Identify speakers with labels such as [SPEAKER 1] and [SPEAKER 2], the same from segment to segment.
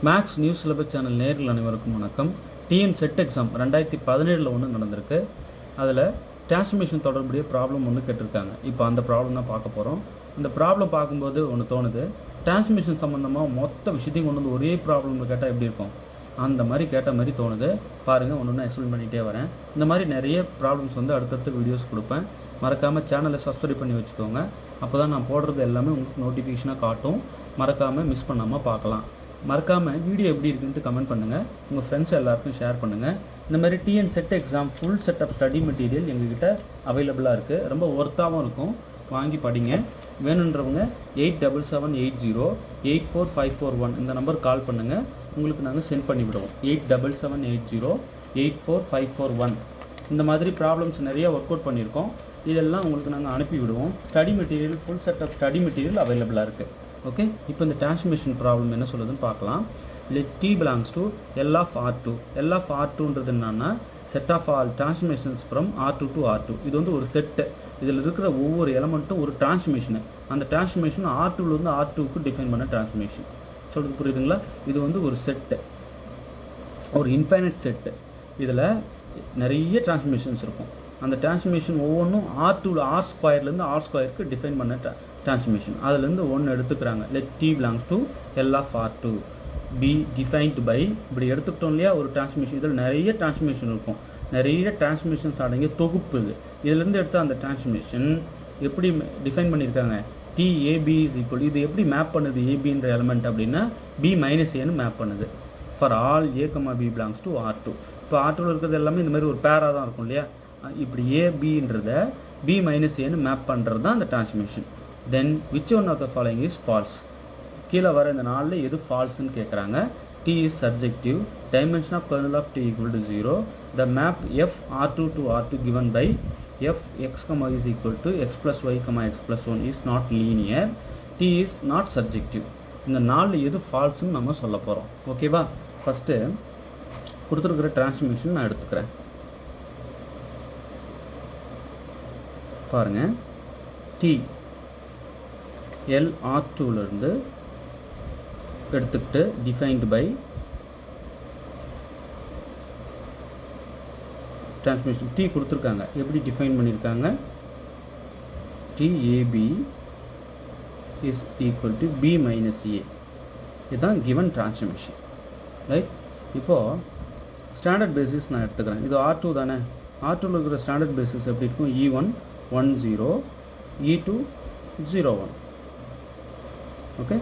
[SPEAKER 1] Maths news syllabus channel நேரில் அனைவருக்கும் வணக்கம். டிஎன் செட் எக்ஸாம் 2017 ஒன்று நடந்திருக்கு. அதில் டிரான்ஸ்மிஷன் தொடர்புடைய ப்ராப்ளம் ஒன்று கேட்டிருக்காங்க. இப்போ அந்த ப்ராப்ளம் தான் பார்க்க போகிறோம். இந்த ப்ராப்ளம் பார்க்கும்போது ஒன்று தோணுது, டிரான்ஸ்மிஷன் சம்மந்தமாக மொத்த விஷயத்தையும் கொண்டு வந்து ஒரே ப்ராப்ளமில் கேட்டால் எப்படி இருக்கும், அந்த மாதிரி கேட்ட மாதிரி தோணுது. பாருங்கள், ஒன்று ஒன்று எக்ஸ்பிளைன் பண்ணிகிட்டே வரேன். இந்த மாதிரி நிறைய ப்ராப்ளம்ஸ் வந்து அடுத்தடுத்த வீடியோஸ் கொடுப்பேன். மறக்காமல் சேனலை சப்ஸ்கிரைப் பண்ணி வச்சுக்கோங்க. அப்போ தான் நான் போடுறது எல்லாமே உங்களுக்கு நோட்டிஃபிகேஷனாக காட்டும். மறக்காமல் மிஸ் பண்ணாமல் பார்க்கலாம். மறக்காமல் வீடியோ எப்படி இருக்குன்ட்டு கமெண்ட் பண்ணுங்கள். உங்கள் ஃப்ரெண்ட்ஸ் எல்லாருக்கும் ஷேர் பண்ணுங்கள். இந்த மாதிரி TN SET exam full set of study material எங்ககிட்ட அவைலபிளாக இருக்குது. ரொம்ப ஒர்த்தாகவும் இருக்கும், வாங்கி படிங்க. வேணுன்றவங்க 8778084541 இந்த நம்பர் கால் பண்ணுங்கள். உங்களுக்கு நாங்கள் சென்ட் பண்ணிவிடுவோம். 8778084541 இந்த மாதிரி ப்ராப்ளம்ஸ் நிறைய ஒர்க் அவுட் பண்ணியிருக்கோம். இதெல்லாம் உங்களுக்கு நாங்கள் அனுப்பி விடுவோம். Study material full set of study material அவைலபிளாக இருக்குது. ஓகே, இப்போ இந்த டிரான்ஸ்மிஷன் ப்ராப்ளம் என்ன சொல்லுதுன்னு பார்க்கலாம். let t belongs to L of R2. L of R2ன்றது என்னன்னா set of all transmissions from R2 to R2. இது வந்து ஒரு செட்டு. இதில் இருக்கிற ஒவ்வொரு எலமெண்ட்டும் ஒரு டிரான்ஸ்மிஷனு. அந்த டிரான்ஸ்மிஷன் R2லேருந்து R2க்கு டிஃபைன் பண்ண டிரான்ஸ்மிஷன். சொல்கிறது புரியுதுங்களா? இது வந்து ஒரு செட்டு, ஒரு இன்ஃபைனைட் செட்டு. இதில் நிறைய டிரான்ஸ்மிஷன்ஸ் இருக்கும். அந்த டிரான்ஸ்மிஷன் ஒவ்வொன்றும் ஆர் ஸ்கொயர்லேருந்து ஆர் ஸ்கொயருக்கு டிஃபைன் பண்ண டிரான்ஸ்மிஷன். அதுலேருந்து ஒன்று எடுத்துக்கிறாங்க. let t belongs to L of R2 be defined by, இப்படி எடுத்துக்கிட்டோம் இல்லையா, ஒரு டிரான்ஸ்மிஷன். இதில் நிறைய டிரான்ஸ்மிஷன் இருக்கும், நிறைய டிரான்ஸ்மிஷன்ஸ் அடங்கிய தொகுப்பு இது. இதிலேருந்து எடுத்த அந்த டிரான்ஸ்மிஷன் எப்படி டிஃபைன் பண்ணியிருக்காங்க, TAB is equal, இது எப்படி மேப் பண்ணுது ஏபின்ற எலமெண்ட் அப்படின்னா B - Aன்னு மேப் பண்ணுது. For all A, B belongs to R2. இப்போ R2வில் இருக்கிறது எல்லாமே இந்த மாதிரி ஒரு பேராக தான் இருக்கும் இல்லையா. இப்படி ABன்றத B - Aன்னு மேப் பண்ணுறது தான் அந்த transmission. Then which one of the following is false? கீழே வர இந்த நாளில் எது ஃபால்ஸ்ன்னு கேட்குறாங்க. T is surjective. Dimension of kernel of T equal to 0. The map F R2 to R2 given by F x, is equal to x plus y, x plus 1 is not linear. T is not surjective. இந்த நாளில் எது ஃபால்ஸ்ன்னு நம்ம சொல்ல போகிறோம். ஓகேவா? First கொடுத்துருக்கிற transmission நான் எடுத்துக்கிறேன். பாருங்கள், T LR2லேருந்து எடுத்துக்கிட்டு டிஃபைன்டு பை டிரான்ஸ்மிஷன் T கொடுத்துருக்காங்க. எப்படி டிஃபைன் பண்ணியிருக்காங்க, TAB is equal to B - A. இதுதான் given டிரான்ஸ்மிஷன், ரைட்? இப்போது ஸ்டாண்டர்ட் பேசிஸ் நான் எடுத்துக்கிறேன். இது R2 தானே. R2வில் இருக்கிற ஸ்டாண்டர்ட் பேசிஸ் எப்படி இருக்கும், E1 10, E2 01. ஓகே,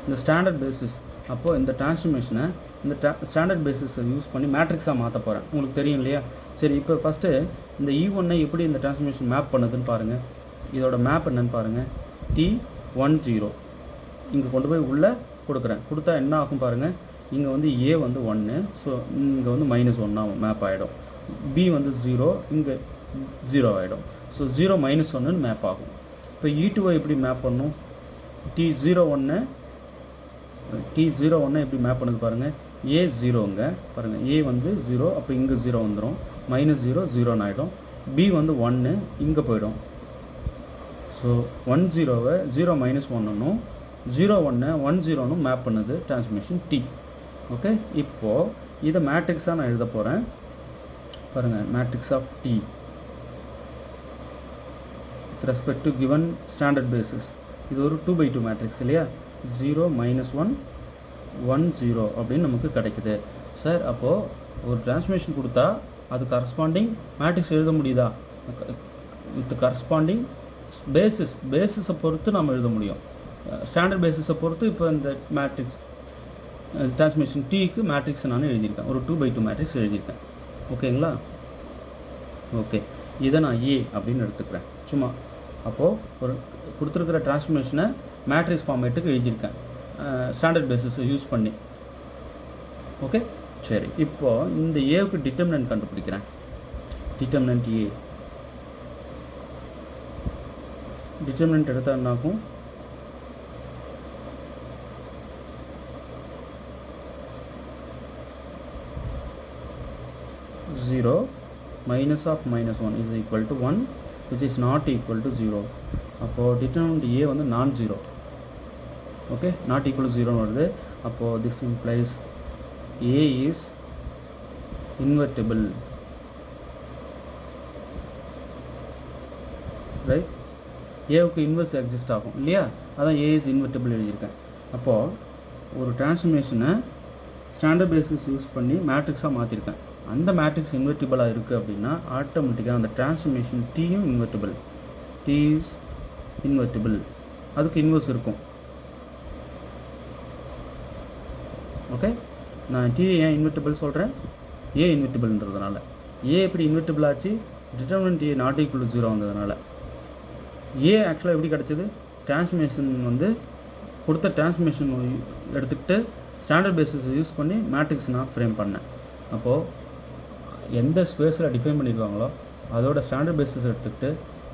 [SPEAKER 1] இந்த ஸ்டாண்டர்ட் பேசிஸ். அப்போது இந்த டிரான்ஸ்ஃபர்மேஷனை இந்த ஸ்டாண்டர்ட் பேசிஸை யூஸ் பண்ணி மேட்ரிக்ஸாக மாற்ற போகிறேன். உங்களுக்கு தெரியும் இல்லையா? சரி, இப்போ ஃபஸ்ட்டு இந்த E1ஐ எப்படி இந்த டிரான்ஸ்ஃபர்மேஷன் மேப் பண்ணுதுன்னு பாருங்கள். இதோட மேப் என்னன்னு பாருங்கள். T10 இங்கே கொண்டு போய் உள்ளே கொடுக்குறேன். கொடுத்தா என்ன ஆகும் பாருங்கள். இங்கே வந்து A வந்து 1, ஸோ இங்கே வந்து -1 மேப் ஆகிடும். B வந்து 0, இங்கே 0 ஆகிடும். ஸோ 0 - 1ன்னு மேப் ஆகும். இப்போ E2ஐ எப்படி மேப் பண்ணும், T01 எப்படி மேப் பண்ணுது பாருங்கள். A0ங்க பாருங்கள், A வந்து 0, அப்போ இங்கே 0 வந்துடும். -0 0ன்னு ஆகிடும். B வந்து 1, இங்கே போயிடும். ஸோ 10வை 0 - 1ன்னும் 01 10ன்னு மேப் பண்ணுது டிரான்ஸ்மிஷன் T. ஓகே, இப்போது இதை மேட்ரிக்ஸாக நான் எழுத போகிறேன். பாருங்கள், matrix of T with respect to given standard basis. இது ஒரு 2/2 மேட்ரிக்ஸ் இல்லையா. 0 - 1 1 0 அப்படின்னு நமக்கு கிடைக்குது. சார், அப்போது ஒரு டிரான்ஸ்மிஷன் கொடுத்தா அது கரஸ்பாண்டிங் மேட்ரிக்ஸ் எழுத முடியுதா? வித் கரஸ்பாண்டிங் பேசிஸை பொறுத்து நம்ம எழுத முடியும். ஸ்டாண்டர்ட் பேசிஸை பொறுத்து இப்போ இந்த மேட்ரிக்ஸ் டிரான்ஸ்மிஷன் Tக்கு மேட்ரிக்ஸ் நான் எழுதியிருக்கேன். ஒரு 2/2 மேட்ரிக்ஸ் எழுதியிருக்கேன். ஓகேங்களா? ஓகே, இதை நான் A அப்படின்னு எடுத்துக்கிறேன் சும்மா. அப்போது ஒரு கொடுத்துருக்கிற டிரான்ஸ்மிஷனை மேட்ரிக்ஸ் ஃபார்மேட்டுக்கு எழுதியிருக்கேன் ஸ்டாண்டர்ட் பேசிஸை யூஸ் பண்ணி. ஓகே, சரி. இப்போது இந்த ஏவுக்கு டிட்டர்மினன்ட் கண்டுபிடிக்கிறேன். Determinant A. டிட்டர்மினன்ட் எடுத்தால் என்னாகும், -0 -1 is equal to 1, which is not equal to 0. அப்போது டிட்டர்மினன்ட் A வந்து நான் ஜீரோ. ஓகே, நாட் ஈக்குவல் 0 வருது. அப்போது this implies A is invertible, right? ஏவுக்கு இன்வெர்ஸ் எக்ஸிஸ்ட் ஆகும் இல்லையா, அதான் A is invertible எழுதியிருக்கேன். அப்போது ஒரு டிரான்ஸ்ஃபர்மேஷனை ஸ்டாண்டர்ட் பேசிஸ் யூஸ் பண்ணி மேட்ரிக்ஸாக மாற்றிருக்கேன். அந்த மேட்ரிக்ஸ் இன்வெர்ட்டிபிளாக இருக்குது அப்படின்னா ஆட்டோமேட்டிக்காக அந்த டிரான்ஸ்ஃபர்மேஷன் Tயும் இன்வெர்ட்டிபிள், T இஸ் இன்வெர்ட்டிபிள், அதுக்கு இன்வெர்ஸ் இருக்கும். ஓகே, நான் T ஏன் இன்வெர்ட்டிபிள் சொல்கிறேன், A இன்வெர்ட்டிபிள்ன்றதுனால. A எப்படி இன்வெர்ட்டிபிள் ஆச்சு, determinant A not equal to 0 வந்ததுனால. A ஆக்சுவலாக எப்படி கிடச்சிது, டிரான்ஸ்ஃபர்மேஷன் வந்து கொடுத்த டிரான்ஸ்ஃபர்மேஷன் எடுத்துக்கிட்டு ஸ்டாண்டர்ட் பேசிஸ் யூஸ் பண்ணி மேட்ரிக்ஸ் நான் ஃப்ரேம் பண்ணேன். அப்போது எந்த ஸ்பேஸில் டிஃபைன் பண்ணியிருக்காங்களோ அதோட ஸ்டாண்டர்ட் பேசிஸ் எடுத்துக்கிட்டு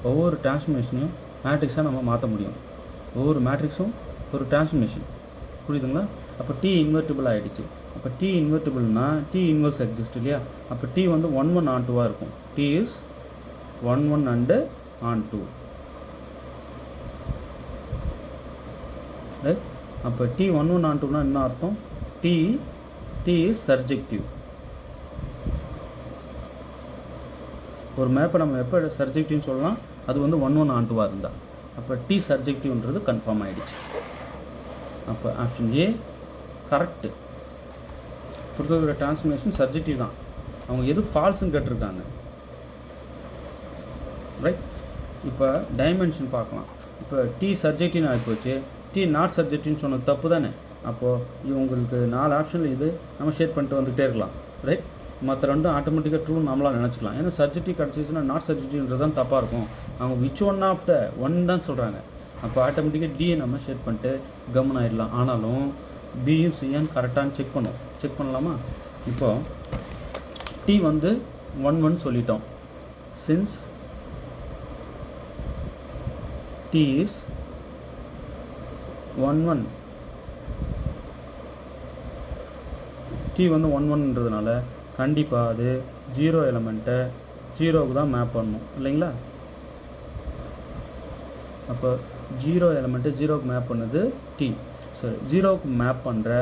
[SPEAKER 1] ஒவ்வொரு டிரான்ஸ்ஃபர்மேஷனையும் மேட்ரிக்ஸாக நம்ம மாற்ற முடியும். ஒவ்வொரு மேட்ரிக்ஸும் ஒரு டிரான்ஸ்ஃபர்மேஷன், புரியுதுங்களா? அப்போ T இன்வெர்ட்டிபிள் ஆகிடுச்சு. அப்போ T இன்வெர்ட்டிபிள்னா T இன்வெர்ஸ் எக்ஸிஸ்ட் இல்லையா, அப்போ T வந்து 1 1 on 2 இருக்கும். T is 1 1 and on 2, right? அப்போ T 1 1 on 2னா என்ன அர்த்தம், T இஸ் சர்ஜெக்டிவ். ஒரு மேப்பை நம்ம எப்போ சர்ஜெக்டிவ்னு சொல்லலாம், அது வந்து 1 1 on 2 இருந்தால். அப்போ T சர்ஜெக்டிவ்ன்றது கன்ஃபார்ம் ஆகிடுச்சு. அப்போ ஆப்ஷன் ஏ கரெக்டு. கொடுத்துருக்கிற டிரான்ஸ்ஃபர்மேஷன் சர்ஜெக்டிவ் தான். அவங்க எது ஃபால்ஸுன்னு கேட்டிருக்காங்க, ரைட்? இப்போ டைமென்ஷன் பார்க்கலாம். இப்போ T சர்ஜெக்டிவ்னு ஆகிப்போச்சு, T நாட் சர்ஜெக்டிவ்னு சொன்னது தப்பு தானே. அப்போது உங்களுக்கு 4 ஆப்ஷனில் இது நம்ம ஷேட் பண்ணிட்டு வந்துகிட்டே இருக்கலாம், ரைட்? மற்ற ரெண்டும் ஆட்டோமேட்டிக்காக ட்ரூன்னு நம்மளாம் நினச்சிக்கலாம். ஏன்னா சர்ஜெக்டிவ் கிடச்சிச்சுன்னா நாட் சர்ஜெக்டிவ்ன்றது தான் தப்பாக இருக்கும். அவங்க which one of the one தான் சொல்கிறாங்க. அப்போ ஆட்டோமேட்டிக்காக டியை நம்ம ஷேட் பண்ணிட்டு கம்மன் ஆகிடலாம். ஆனாலும் பியும் சியும் கரெக்டானு செக் பண்ணலாமா? இப்போது T வந்து 1 1 சொல்லிட்டோம். சின்ஸ் T இஸ் 1 1, T வந்து 1 1ன்றதுனால கண்டிப்பாக அது 0 எலமெண்ட்டை 0க்கு தான் மேப் பண்ணணும் இல்லைங்களா? அப்போ 0 எலமெண்ட்டு 0க்கு மேப் பண்ணுது T. சரி, 0க்கு மேப் பண்ணுற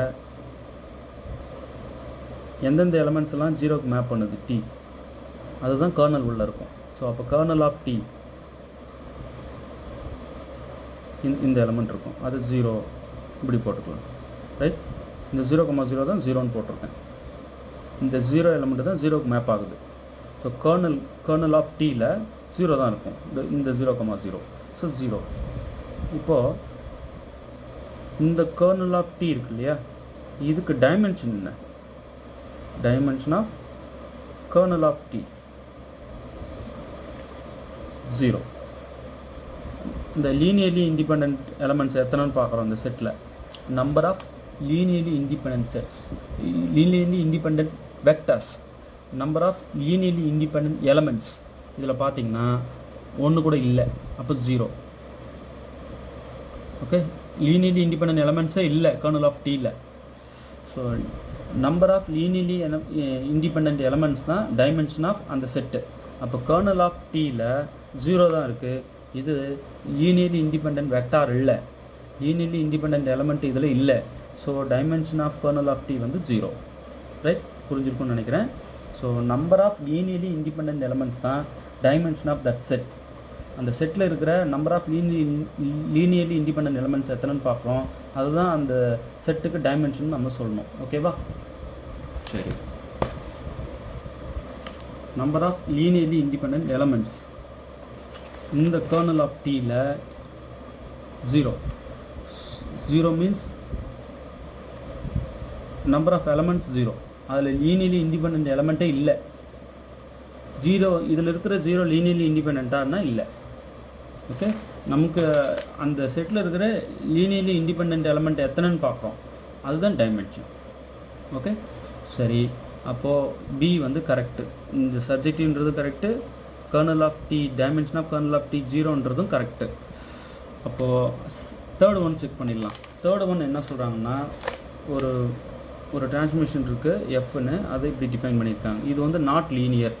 [SPEAKER 1] எந்தெந்த எலமெண்ட்ஸ் எல்லாம் 0க்கு மேப் பண்ணுது T, அதுதான் கர்னல் உள்ளே இருக்கும். ஸோ அப்போ கர்னல் ஆஃப் T இந்த எலமெண்ட் இருக்கும், அது 0 இப்படி போட்டுக்கலாம், ரைட்? இந்த 0,0 தான் 0ன்னு போட்டிருக்கேன். இந்த 0 எலமெண்ட்டு தான் 0க்கு மேப் ஆகுது. ஸோ கர்னல் ஆஃப் Tயில் 0 தான் இருக்கும், இந்த 0,0. ஸோ 0. இப்போது இந்த கர்னல் ஆஃப் T இருக்கு இல்லையா, இதுக்கு டைமென்ஷன் என்ன, dimension of kernel of T 0. இந்த லீனியர்லி இண்டிபெண்ட் எலமெண்ட்ஸ் எத்தனைன்னு பார்க்குறோம் இந்த செட்டில். Number of linearly independent sets, linearly independent vectors, number of linearly independent elements. இதில் பார்த்தீங்கன்னா ஒன்று கூட இல்லை, அப்போ 0. ஓகே, லீனியர்லி இண்டிபெண்டன்ட் எலமெண்ட்ஸே இல்லை கர்னல் ஆஃப் Tயில். So number of linearly independent elements தான் டைமென்ஷன் ஆஃப் அந்த செட்டு. அப்போ கர்னல் ஆஃப் Tயில் 0 தான் இருக்குது. இது லீனியர்லி இண்டிபெண்ட் வெக்டார் இல்லை, லீனியர்லி இண்டிபெண்ட் எலமெண்ட் இதில் இல்லை. So dimension of kernel of T வந்து 0, ரைட்? புரிஞ்சிருக்கும்னு நினைக்கிறேன். So number of linearly independent elements தான் டைமென்ஷன் ஆஃப் தட் செட். அந்த செட்டில் இருக்கிற number of linearly independent elements எத்தனைன்னு பார்க்குறோம், அதுதான் அந்த செட்டுக்கு டைமென்ஷன் நம்ம சொல்லணும். ஓகேவா? சரி, number of linearly independent elements இந்த கர்னல் ஆஃப் Tயில் 0. 0 மீன்ஸ் நம்பர் ஆஃப் எலமெண்ட்ஸ் 0. அதில் லீனியர்லி இண்டிபெண்ட் எலமெண்ட்டே இல்லை. 0 இதில் இருக்கிற 0 லீனியர்லி இண்டிபெண்ட்டானா இல்லை. ஓகே, நமக்கு அந்த செட்டில் இருக்கிற லீனியர்லி இண்டிபெண்ட் எலமெண்ட் எத்தனைன்னு பார்க்குறோம், அதுதான் டைமென்ஷன். ஓகே, சரி. அப்போது B வந்து கரெக்டு, இந்த சப்ஜெக்டிவ்ன்றது correct, kernel of T dimension of kernel of T 0ன்றதும் கரெக்டு. அப்போது தேர்ட் ஒன் செக் பண்ணிடலாம். தேர்ட் ஒன் என்ன சொல்கிறாங்கன்னா, ஒரு டிரான்ஸ்மிஷன் இருக்குது Fன்னு, அதை இப்படி டிஃபைன் பண்ணியிருக்காங்க. இது வந்து நாட் லீனியர்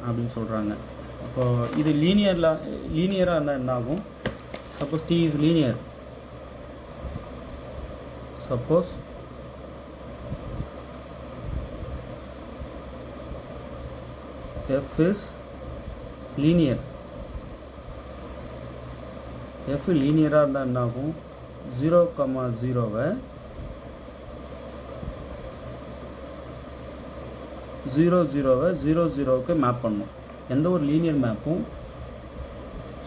[SPEAKER 1] அப்படின்னு சொல்கிறாங்க. அப்போது இது லீனியராக இருந்தால் என்ன ஆகும்? Suppose T is linear, suppose f is linear, f லீனியராக இருந்தால் என்ன ஆகும், 0,0வை 0,0க்கு மேப் பண்ணும். எந்த ஒரு லீனியர் மேப்பும்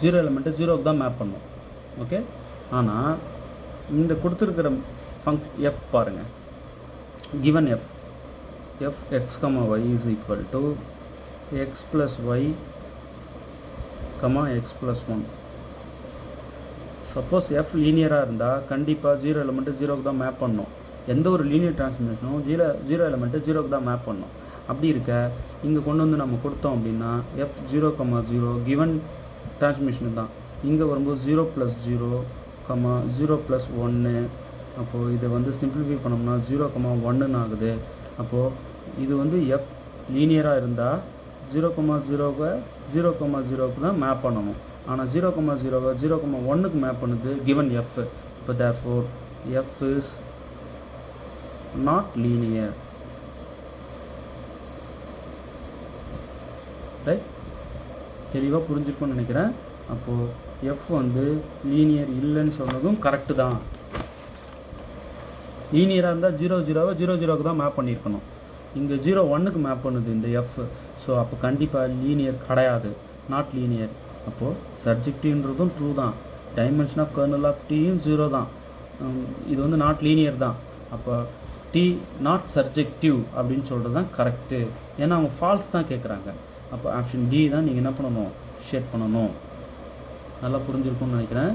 [SPEAKER 1] 0 எலிமெண்ட்டு 0க்கு தான் மேப் பண்ணும். ஓகே, ஆனால் இந்த கொடுத்துருக்கிற f பாருங்கள், given f x, y is equal to x plus y, x plus 1. Suppose f லீனியராக இருந்தால் கண்டிப்பாக 0 எலிமெண்ட்டு 0க்கு தான் மேப் பண்ணணும். எந்த ஒரு லீனியர் டிரான்ஸ்ஃபர்மேஷனும் 0 எலிமெண்ட்டு 0க்கு தான் மேப் பண்ணணும். அப்படி இருக்க இங்கே கொண்டு வந்து நம்ம கொடுத்தோம் அப்படின்னா f 0,0 கிவன் டிரான்ஸ்மிஷன் தான். இங்கே வரும்போது 0 + 0, 0 + 1. அப்போது இதை வந்து சிம்பிளிஃபை பண்ணோம்னா 0,1ன்னு ஆகுது. அப்போது இது வந்து f லீனியராக இருந்தால் 0,0க்கு 0,0க்கு தான் மேப் பண்ணணும். ஆனால் 0,0வை 0,1க்கு மேப் பண்ணுது given f. இப்போ therefore f is not linear. Right, தெளிவாக புரிஞ்சிருக்கும்னு நினைக்கிறேன். அப்போது f வந்து லீனியர் இல்லைன்னு சொன்னதும் கரெக்டு தான். லீனியராக இருந்தால் 0,0வை 0,0க்கு தான் மேப் பண்ணியிருக்கணும். இங்கே 0,1க்கு மேப் பண்ணுது இந்த f. ஸோ அப்போ கண்டிப்பாக லீனியர் கிடையாது, நாட் லீனியர். அப்போது சர்ஜெக்டிவ்ன்றதும் ட்ரூ தான், டைமென்ஷன் ஆஃப் கர்னல் ஆஃப் டீயும் 0 தான். இது வந்து நாட் லீனியர் தான். அப்போ டி நாட் சர்ஜெக்டிவ் அப்படின்னு சொல்கிறது தான் கரெக்டு. ஏன்னா அவங்க ஃபால்ஸ் தான் கேட்குறாங்க. அப்போ ஆப்ஷன் டி தான் நீங்கள் என்ன பண்ணணும், ஷேட் பண்ணணும். நல்லா புரிஞ்சிருக்கும்னு நினைக்கிறேன்.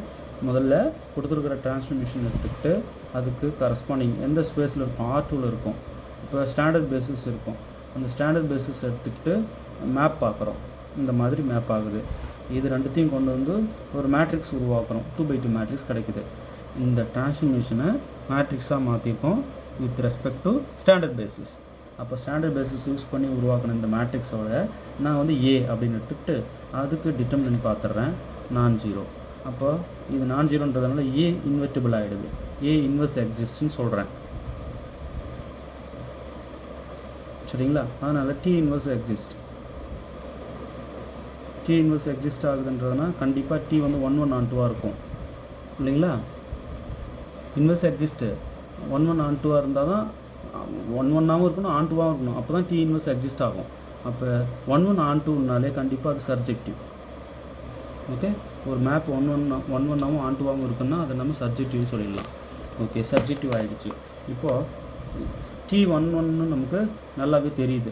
[SPEAKER 1] முதல்ல கொடுத்துருக்கிற டிரான்ஸ்ஃபர்மேஷன் எடுத்துக்கிட்டு அதுக்கு கரஸ்பாண்டிங் எந்த ஸ்பேஸில் இருக்கும், R2ல் இருக்கும். இப்போ ஸ்டாண்டர்ட் பேசிஸ் இருக்கும். அந்த ஸ்டாண்டர்ட் பேசிஸ் எடுத்துக்கிட்டு மேப் பார்க்குறோம். இந்த மாதிரி மேப் ஆகுது. இது ரெண்டுத்தையும் கொண்டு வந்து ஒரு மேட்ரிக்ஸ் உருவாக்குறோம். 2x2 மேட்ரிக்ஸ் கிடைக்குது. இந்த டிரான்ஸ்ஃபர்மேஷனை மேட்ரிக்ஸாக மாற்றிருக்கோம் with respect to standard basis. அப்போ ஸ்டாண்டர்ட் பேசிஸ் யூஸ் பண்ணி உருவாக்கின இந்த மேட்ரிக்ஸோட நான் வந்து ஏ அப்படின்னு எடுத்துக்கிட்டு அதுக்கு டிட்டர்மினன்ட் பார்த்துட்றேன் நான் ஜீரோ. அப்போ இது நான் ஜீரோன்றதுனால ஏ இன்வெர்ட்டிபிள் ஆகிடுது. ஏ இன்வெர்ஸ் எக்ஸிஸ்ட்னு சொல்கிறேன். சரிங்களா? அதனால் டி இன்வெர்ஸ் எக்ஸிஸ்ட் ஆகுதுன்றதுனா கண்டிப்பாக டி வந்து 1,1 இருக்கும் இல்லைங்களா? இன்வெர்ஸ் எக்ஸிஸ்ட்டு 1,1 இருந்தால் தான் 1,1 இருக்கணும், 2 இருக்கணும். அப்போ தான் டி இன்வெர்ஸ் எக்ஸிஸ்ட் ஆகும். அப்போ 1,2னாலே கண்டிப்பாக அது சர்ஜெக்டிவ். ஓகே, ஒரு மேப் 1,1 2 இருக்குன்னா அதை நம்ம சர்ஜெக்டிவ்னு சொல்லிடலாம். ஓகே, சர்ஜெக்டிவ் ஆகிடுச்சு. இப்போது T11 நமக்கு நல்லாவே தெரியுது.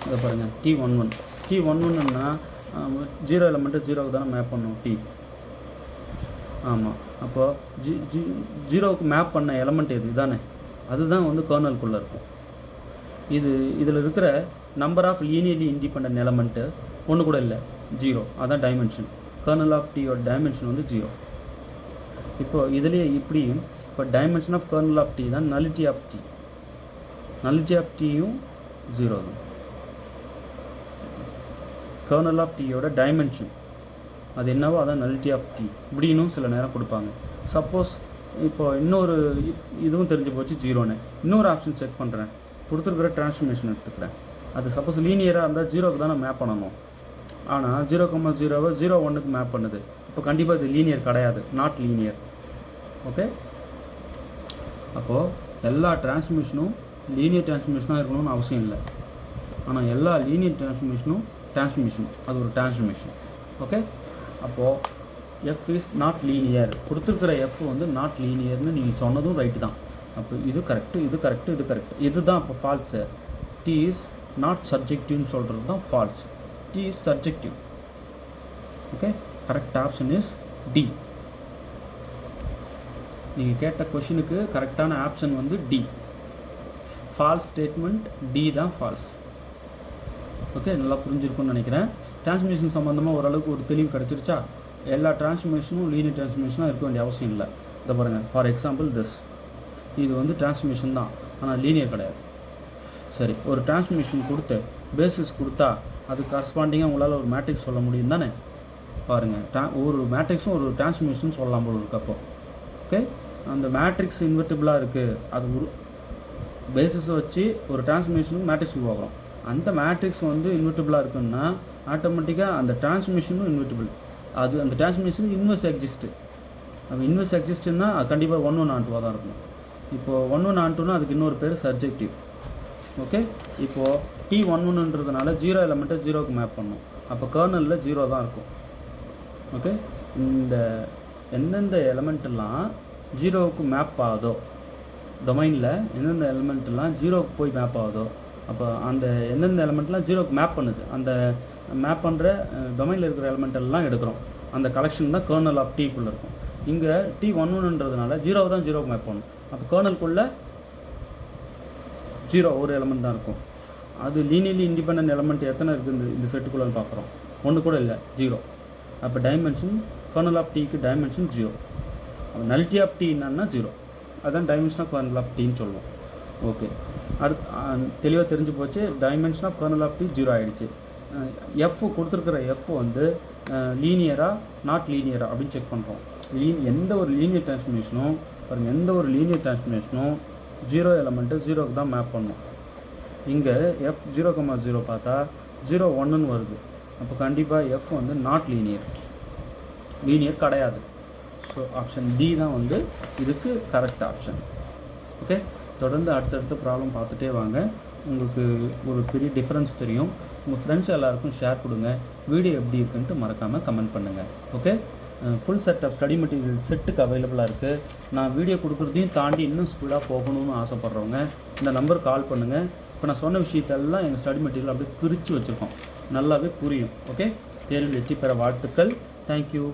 [SPEAKER 1] அதை பாருங்கள், T11ன்னா 0 எலிமெண்ட்டு 0க்கு தானே மேப் பண்ணோம் T. ஆமாம், அப்போது 0க்கு மேப் பண்ண எலமெண்ட் எது தானே, அதுதான் வந்து கர்னலுக்குள்ளே இருக்கும். இதில் இருக்கிற number of linearly independent element ஒன்று கூட இல்லை, 0. அதான் டைமென்ஷன். கர்னல் ஆஃப் டியோட டைமென்ஷன் வந்து 0. இப்போது இதுலேயே இப்படி இப்போ dimension of kernel of T தான் nullity of T. Nullity of டியும் 0 தான். கர்னல் ஆஃப் டியோட டைமென்ஷன் அது என்னவோ அதான் நலிட்டி ஆஃப் டி இப்படின்னும் சில நேரம் கொடுப்பாங்க. சப்போஸ் இப்போ இன்னொரு இதுவும் தெரிஞ்சு போச்சு 0ன்னு, இன்னொரு ஆப்ஷன் செக் பண்ணுறேன். கொடுத்துருக்குற டிரான்ஸ்ஃபர்மேஷன் எடுத்துக்கிறேன். அது சப்போஸ் லீனியராக இருந்தால் 0க்கு தான் மேப் பண்ணணும். ஆனால் 0,0வை 0,1க்கு மேப் பண்ணுது. இப்போ கண்டிப்பாக இது லீனியர் கிடையாது, நாட் லீனியர். ஓகே, அப்போது எல்லா டிரான்ஸ்ஃபர்மேஷனும் லீனியர் டிரான்ஸ்ஃபர்மேஷனாக இருக்கணும்னு அவசியம் இல்லை. ஆனால் எல்லா லீனியர் டிரான்ஸ்ஃபர்மேஷனும் அது ஒரு டிரான்ஸ்ஃபர்மேஷன். ஓகே, அப்போது எஃப் இஸ் நாட் லீனியர். கொடுத்துருக்கிற எஃப் வந்து நாட் லீனியர்னு நீங்கள் சொன்னதும் ரைட்டு தான். அப்போ இது கரெக்டு. இதுதான் அப்போ ஃபால்ஸு. டி இஸ் நாட் சப்ஜெக்டிவ்னு சொல்கிறது தான் false. T is subjective. Okay, correct option is D. நீங்கள் கேட்ட கொஷினுக்கு கரெக்டான ஆப்ஷன் வந்து டி. ஃபால்ஸ் ஸ்டேட்மெண்ட் டி தான் ஃபால்ஸ். ஓகே, நல்லா புரிஞ்சிருக்கும்னு நினைக்கிறேன். டிரான்ஸ்மிஷன் சம்மந்தமாக ஓரளவுக்கு ஒரு தெளிவு கிடச்சிருச்சா? எல்லா டிரான்ஸ்ஃபர்மேஷனும் லீனியர் டிரான்ஸ்ஃபர்மேஷனாக இருக்க வேண்டிய அவசியம் இல்லை. இதை பாருங்கள், ஃபார் எக்ஸாம்பிள் இது வந்து டிரான்ஸ்ஃபர்மேஷன் தான், ஆனால் லீனியர் கிடையாது. சரி, ஒரு டிரான்ஸ்ஃபர்மேஷன் கொடுத்து பேசிஸ் கொடுத்தா அது கரஸ்பாண்டிங்காக உங்களால் ஒரு மேட்ரிக்ஸ் சொல்ல முடியும் தானே? பாருங்கள், ஒரு மேட்ரிக்ஸும் ஒரு டிரான்ஸ்ஃபர்மேஷன் சொல்லலாம் போல இருக்கு. அப்போ ஓகே, அந்த மேட்ரிக்ஸ் இன்வெர்ட்டிபிளாக இருக்குது, அது ஒரு பேசிஸை வச்சு ஒரு டிரான்ஸ்மிஷனுக்கு மேட்ரிக்ஸ் உருவாக்குறோம். அந்த மேட்ரிக்ஸ் வந்து இன்வெர்ட்டிபிளாக இருக்குன்னா ஆட்டோமேட்டிக்காக அந்த டிரான்ஸ்மிஷனும் இன்வெர்ட்டிபிள். அது அந்த டிரான்ஸ்மிஷன் இன்வெர்ஸ் எக்ஸிஸ்ட்டு. அப்போ இன்வெர்ஸ் எக்ஸிஸ்ட்டுன்னா அது கண்டிப்பாக 1-1-2 தான் இருக்கும். இப்போது 1-1-2னா அதுக்கு இன்னொரு பேர் சர்ஜெக்டிவ். ஓகே, இப்போது T11ன்றதுனால 0 எலமெண்ட்டை 0க்கு மேப் பண்ணும். அப்போ கர்னலில் 0 தான் இருக்கும். ஓகே, இந்த எந்தெந்த எலமெண்ட்டெல்லாம் 0க்கு மேப் ஆகுதோ, டொமைனில் எந்தெந்த எலமெண்ட்டெல்லாம் 0க்கு போய் மேப் ஆகுதோ, அப்போ அந்த எந்தெந்த எலமெண்ட்லாம் 0க்கு மேப் பண்ணுது, அந்த மேப் பண்ணுற டொமைனில் இருக்கிற எலமெண்ட்டெல்லாம் எடுக்கிறோம். அந்த கலெக்ஷன் தான் கர்னல் ஆஃப் Tக்குள்ளே இருக்கும். இங்கே T11ன்றதுனால 0 தான் 0க்கு மேப் பண்ணும். அப்போ கர்னலுக்குள்ளே 0 ஒரு எலமெண்ட் தான் இருக்கும். அது லீனியர்லி இண்டிபெண்டன்ட் எலமெண்ட் எத்தனை இருக்குது இந்த செட்டுக்குள்ளே பார்க்குறோம்? ஒன்று கூட இல்லை, 0. அப்போ டைமென்ஷன் கர்னல் ஆஃப் Tக்கு டைமென்ஷன் 0. அப்போ நல்ட்டி ஆஃப் T என்னன்னா 0. அதுதான் டைமென்ஷன் ஆஃப் கர்னல் ஆஃப் Tன்னு சொல்லுவோம். ஓகே, அடுத்து தெளிவாக தெரிஞ்சு போச்சு. Dimension of kernel of T 0 ஆகிடுச்சு. எஃப் கொடுத்துருக்கிற எஃப் வந்து லீனியராக நாட் லீனியரா அப்படின்னு செக் பண்ணுறோம். எந்த ஒரு லீனியர் டிரான்ஸ்ஃபர்மேஷனும் பாருங்கள், எந்த ஒரு லீனியர் டிரான்ஸ்ஃபர்மேஷனும் 0 எலமெண்ட்டு 0க்கு தான் மேப் பண்ணும். இங்கே F 0,0 பார்த்தா 0,1ன்னு வருது. அப்போ கண்டிப்பாக F வந்து நாட் லீனியர் கிடையாது. ஸோ ஆப்ஷன் டி தான் வந்து இதுக்கு கரெக்ட் ஆப்ஷன். ஓகே, தொடர்ந்து அடுத்தடுத்த ப்ராப்ளம் பார்த்துட்டே வாங்க, உங்களுக்கு ஒரு பெரிய டிஃப்ரென்ஸ் தெரியும். உங்கள் ஃப்ரெண்ட்ஸ் எல்லாருக்கும் ஷேர் கொடுங்க. வீடியோ எப்படி இருக்குன்ட்டு மறக்காமல் கமெண்ட் பண்ணுங்கள். Okay, full set of study material செட்டுக்கு அவைலபிளாக இருக்குது. நான் வீடியோ கொடுக்குறதையும் தாண்டி இன்னும் ஸ்பீடாக போகணும்னு ஆசைப்பட்றவங்க இந்த நம்பருக்கு கால் பண்ணுங்கள். இப்போ நான் சொன்ன விஷயத்தெல்லாம் எங்கள் ஸ்டடி மெட்டீரியல் அப்படியே பிரித்து வச்சுருக்கோம், நல்லாவே புரியும். ஓகே, தேர்வில் வெற்றி பெற வாழ்த்துக்கள். தேங்க்யூ.